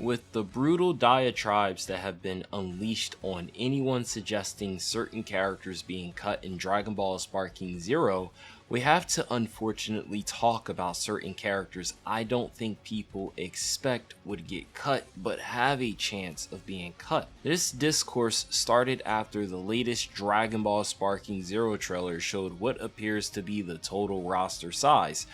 With the brutal diatribes that have been unleashed on anyone suggesting certain characters being cut in Dragon Ball Sparking Zero, we have to unfortunately talk about certain characters I don't think people expect would get cut but have a chance of being cut. This discourse started after the latest Dragon Ball Sparking Zero trailer showed what appears to be the total roster size.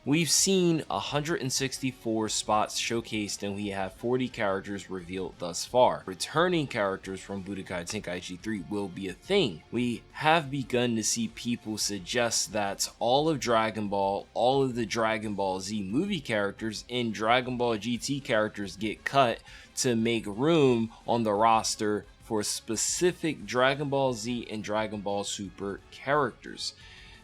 We've seen 164 spots showcased and we have 40 characters revealed thus far. Returning characters from Budokai Tenkaichi 3 will be a thing. We have begun to see people suggest that all of Dragon Ball, all of the Dragon Ball Z movie characters and Dragon Ball GT characters get cut to make room on the roster for specific Dragon Ball Z and Dragon Ball Super characters.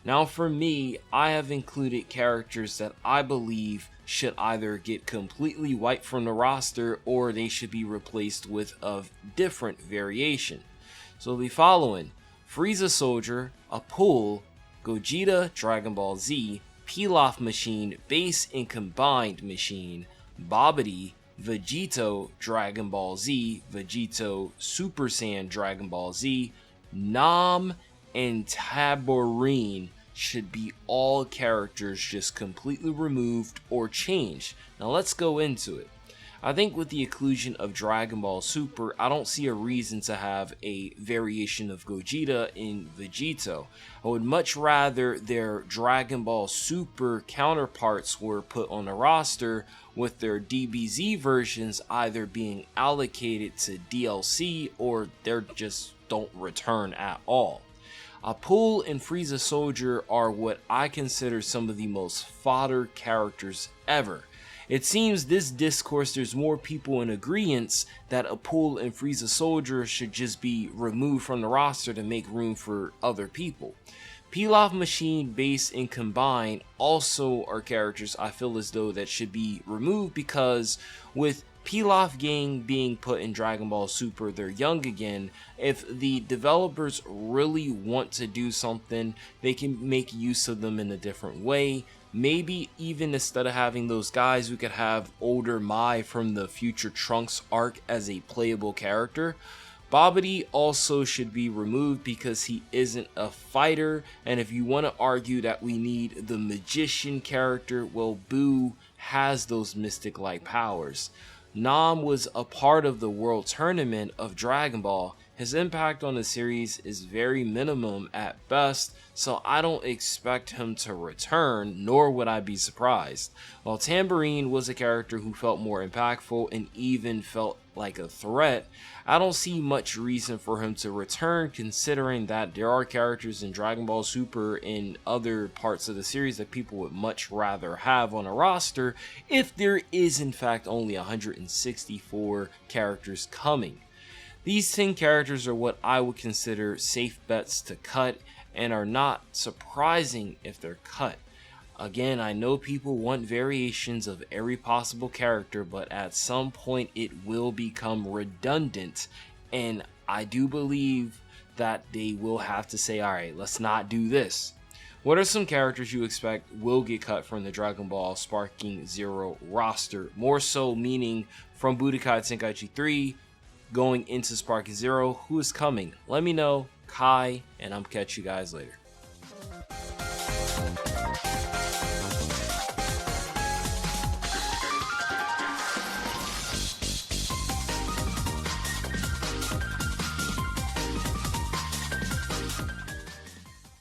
Now for me, I have included characters that I believe should either get completely wiped from the roster or they should be replaced with a different variation. So we'll be following Frieza Soldier, Apul, Gogeta Dragon Ball Z, Pilaf Machine Base and Combined Machine, Babidi, Vegito Dragon Ball Z, Vegito Super Saiyan Dragon Ball Z, Nam, and Taborine should be all characters just completely removed or changed. Now let's go into it. I think with the inclusion of Dragon Ball Super, I don't see a reason to have a variation of Gogeta in Vegito. I would much rather their Dragon Ball Super counterparts were put on the roster with their DBZ versions either being allocated to DLC or they're just don't return at all. Apul and Frieza Soldier are what I consider some of the most fodder characters ever. It seems this discourse there's more people in agreement that Apul and Frieza Soldier should just be removed from the roster to make room for other people. Pilaf Machine, Base, and Combine also are characters I feel as though that should be removed because with Pilaf Gang being put in Dragon Ball Super, they're young again. If the developers really want to do something, they can make use of them in a different way. Maybe even instead of having those guys, we could have older Mai from the Future Trunks arc as a playable character. Babidi also should be removed because he isn't a fighter, and if you want to argue that we need the magician character, well, Boo has those mystic-like powers. Nam was a part of the World Tournament of Dragon Ball. His impact on the series is very minimum at best, so I don't expect him to return, nor would I be surprised. While Tambourine was a character who felt more impactful and even felt like a threat, I don't see much reason for him to return considering that there are characters in Dragon Ball Super and other parts of the series that people would much rather have on a roster if there is in fact only 164 characters coming. These 10 characters are what I would consider safe bets to cut and are not surprising if they're cut. Again, I know people want variations of every possible character, but at some point it will become redundant, and I do believe that they will have to say, alright, let's not do this. What are some characters you expect will get cut from the Dragon Ball Sparking Zero roster? More so meaning from Budokai Tenkaichi 3 going into Sparking Zero, who is coming? Let me know, Kai, and I'll catch you guys later.